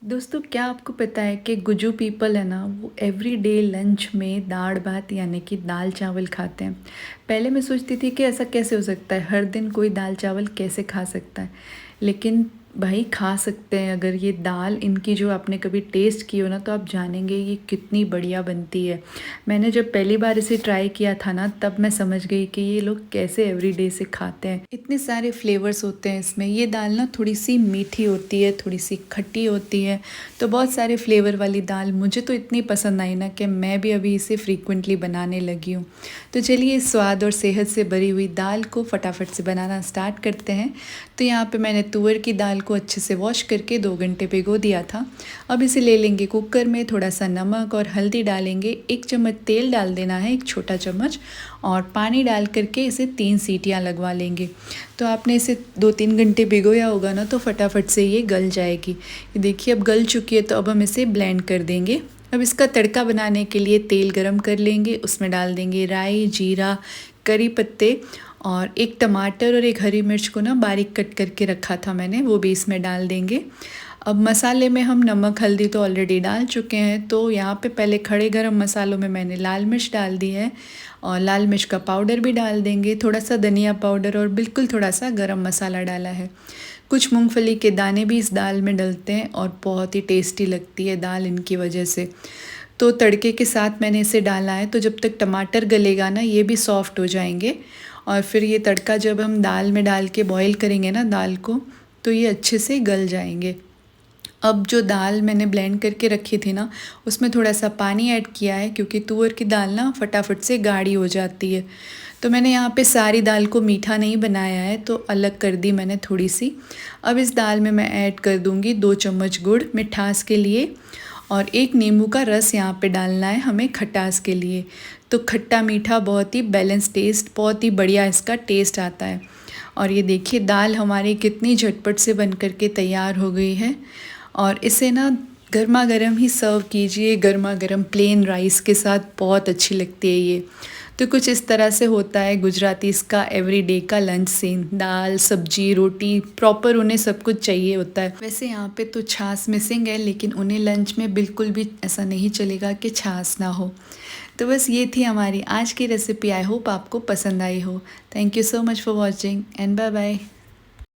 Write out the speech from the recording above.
दोस्तों क्या आपको पता है कि गुजू पीपल है ना वो एवरीडे लंच में दाल भात यानी कि दाल चावल खाते हैं। पहले मैं सोचती थी कि ऐसा कैसे हो सकता है, हर दिन कोई दाल चावल कैसे खा सकता है। लेकिन भाई खा सकते हैं। अगर ये दाल इनकी जो आपने कभी टेस्ट की हो ना तो आप जानेंगे ये कितनी बढ़िया बनती है। मैंने जब पहली बार इसे ट्राई किया था ना तब मैं समझ गई कि ये लोग कैसे एवरीडे से खाते हैं। इतने सारे फ्लेवर्स होते हैं इसमें। ये दाल ना थोड़ी सी मीठी होती है, थोड़ी सी खट्टी होती है, तो बहुत सारे फ्लेवर वाली दाल मुझे तो इतनी पसंद आई ना कि मैं भी अभी इसे फ्रीक्वेंटली बनाने लगी हूँ। तो चलिए इस स्वाद और सेहत से भरी हुई दाल को फटाफट से बनाना स्टार्ट करते हैं। तो यहाँ पे मैंने तुअर की दाल को अच्छे से वॉश करके 2 घंटे भिगो दिया था। अब इसे ले लेंगे कुकर में, थोड़ा सा नमक और हल्दी डालेंगे, 1 चम्मच तेल डाल देना है, 1 छोटा चम्मच, और पानी डाल करके इसे 3 सीटियाँ लगवा लेंगे। तो आपने इसे 2-3 घंटे भिगोया होगा ना तो फटाफट से ये गल जाएगी। ये देखिए अब गल चुकी है, तो अब हम इसे ब्लेंड कर देंगे। अब इसका तड़का बनाने के लिए तेल गरम कर लेंगे, उसमें डाल देंगे राई, जीरा, करी पत्ते, और 1 टमाटर और 1 हरी मिर्च को ना बारीक कट करके रखा था मैंने, वो भी इसमें डाल देंगे। अब मसाले में हम नमक हल्दी तो ऑलरेडी डाल चुके हैं, तो यहाँ पे पहले खड़े गरम मसालों में मैंने लाल मिर्च डाल दी है, और लाल मिर्च का पाउडर भी डाल देंगे, थोड़ा सा धनिया पाउडर और बिल्कुल थोड़ा सा गरम मसाला डाला है। कुछ मूंगफली के दाने भी इस दाल में डलते हैं और बहुत ही टेस्टी लगती है दाल इनकी वजह से। तो तड़के के साथ मैंने इसे डाला है, तो जब तक टमाटर गलेगा ना ये भी सॉफ्ट हो जाएंगे, और फिर ये तड़का जब हम दाल में डाल के बॉईल करेंगे ना दाल को, तो ये अच्छे से गल जाएंगे। अब जो दाल मैंने ब्लेंड करके रखी थी ना उसमें थोड़ा सा पानी ऐड किया है, क्योंकि तुअर की दाल ना फटाफट से गाढ़ी हो जाती है। तो मैंने यहाँ पे सारी दाल को मीठा नहीं बनाया है, तो अलग कर दी मैंने थोड़ी सी। अब इस दाल में मैं ऐड कर दूँगी 2 चम्मच गुड़ मिठास के लिए, और 1 नींबू का रस यहाँ पे डालना है हमें खटास के लिए। तो खट्टा मीठा बहुत ही बैलेंस टेस्ट, बहुत ही बढ़िया इसका टेस्ट आता है। और ये देखिए दाल हमारी कितनी झटपट से बन कर के तैयार हो गई है। और इसे ना गर्मा गर्म ही सर्व कीजिए, गर्मा गर्म प्लेन राइस के साथ बहुत अच्छी लगती है ये। तो कुछ इस तरह से होता है गुजरातीज़ का एवरीडे का लंच सीन। दाल सब्जी रोटी प्रॉपर उन्हें सब कुछ चाहिए होता है। वैसे यहाँ पे तो छाछ मिसिंग है, लेकिन उन्हें लंच में बिल्कुल भी ऐसा नहीं चलेगा कि छाछ ना हो। तो बस ये थी हमारी आज की रेसिपी। आई होप आपको पसंद आई हो। Thank you so much for watching and bye bye.